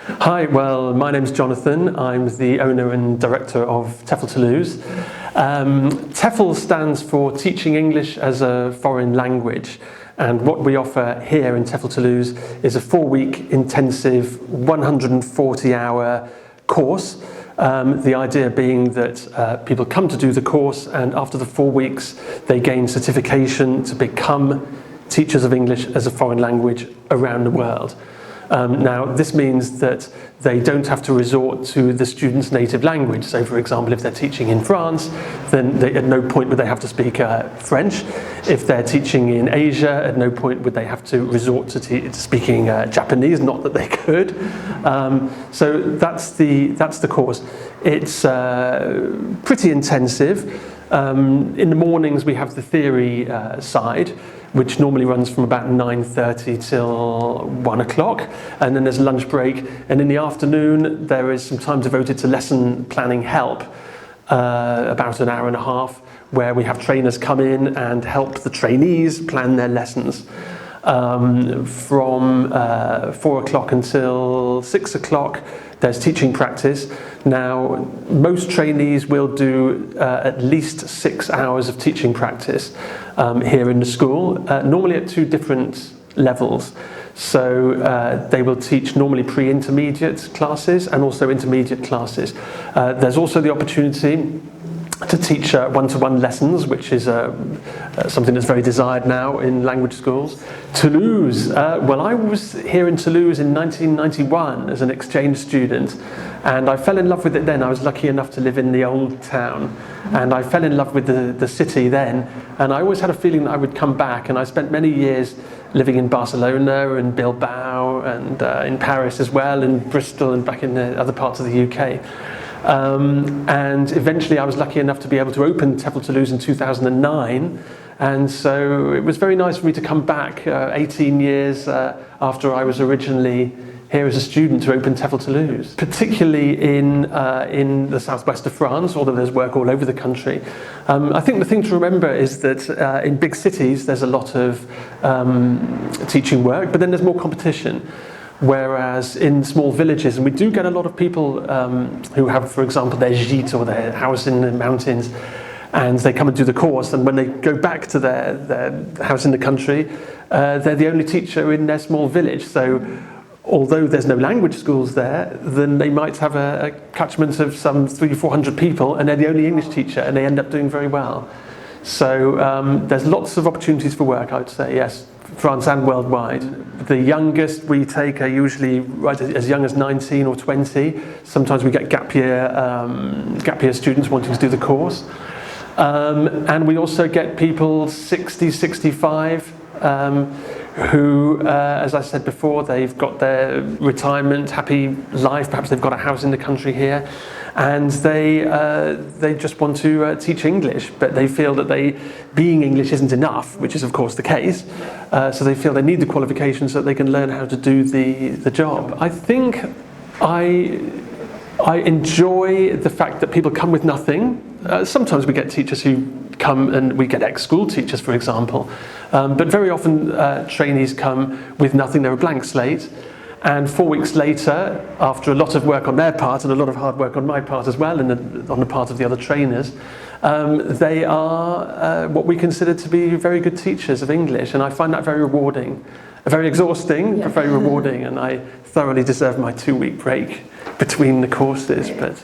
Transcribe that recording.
Hi, well, my name's Jonathan. I'm the owner and director of TEFL Toulouse. TEFL stands for Teaching English as a Foreign Language, and what we offer here in TEFL Toulouse is a 4-week intensive 140-hour course. The idea being that people come to do the course, and after the 4 weeks they gain certification to become teachers of English as a foreign language around the world. Now, this means that they don't have to resort to the student's native language. So, for example, if they're teaching in France, then at no point would they have to speak French. If they're teaching in Asia, at no point would they have to resort to speaking Japanese, not that they could. So that's the course. It's pretty intensive. In the mornings we have the theory side, which normally runs from about 9:30 till 1 o'clock, and then there's lunch break, and in the afternoon there is some time devoted to lesson planning help, about an hour and a half, where we have trainers come in and help the trainees plan their lessons. From 4 o'clock until 6 o'clock there's teaching practice. Now, most trainees will do at least 6 hours of teaching practice here in the school, normally at 2 different levels. So they will teach normally pre-intermediate classes and also intermediate classes. There's also the opportunity to teach one-to-one lessons, which is something that's very desired now in language schools. Toulouse, well, I was here in Toulouse in 1991 as an exchange student, and I fell in love with it then. I was lucky enough to live in the old town, and I fell in love with the city then, and I always had a feeling that I would come back, and I spent many years living in Barcelona and Bilbao and in Paris as well, and Bristol and back in the other parts of the UK. And eventually I was lucky enough to be able to open TEFL Toulouse in 2009, and so it was very nice for me to come back 18 years after I was originally here as a student to open TEFL Toulouse, particularly in the southwest of France, although there's work all over the country. I think the thing to remember is that in big cities there's a lot of teaching work, but then there's more competition. Whereas in small villages, and we do get a lot of people who have, for example, their gîte or their house in the mountains, and they come and do the course, and when they go back to their house in the country, they're the only teacher in their small village. So although there's no language schools there, then they might have a catchment of some 300-400 people, and they're the only English teacher, and they end up doing very well. So there's lots of opportunities for work, I would say, yes, France and worldwide. The youngest we take are usually right as young as 19 or 20. Sometimes we get gap year students wanting to do the course. And we also get people 60, 65, who, as I said before, they've got their retirement, happy life, perhaps they've got a house in the country here, and they just want to teach English, but they feel that being English isn't enough, which is of course the case, so they feel they need the qualifications so that they can learn how to do the job. I think I enjoy the fact that people come with nothing. Sometimes we get teachers who come, and we get ex-school teachers, for example, but very often trainees come with nothing. They're a blank slate, and 4 weeks later, after a lot of work on their part and a lot of hard work on my part as well, and on the part of the other trainers, they are what we consider to be very good teachers of English, and I find that very rewarding. Very exhausting, yeah, but very rewarding, and I thoroughly deserve my 2-week break between the courses. But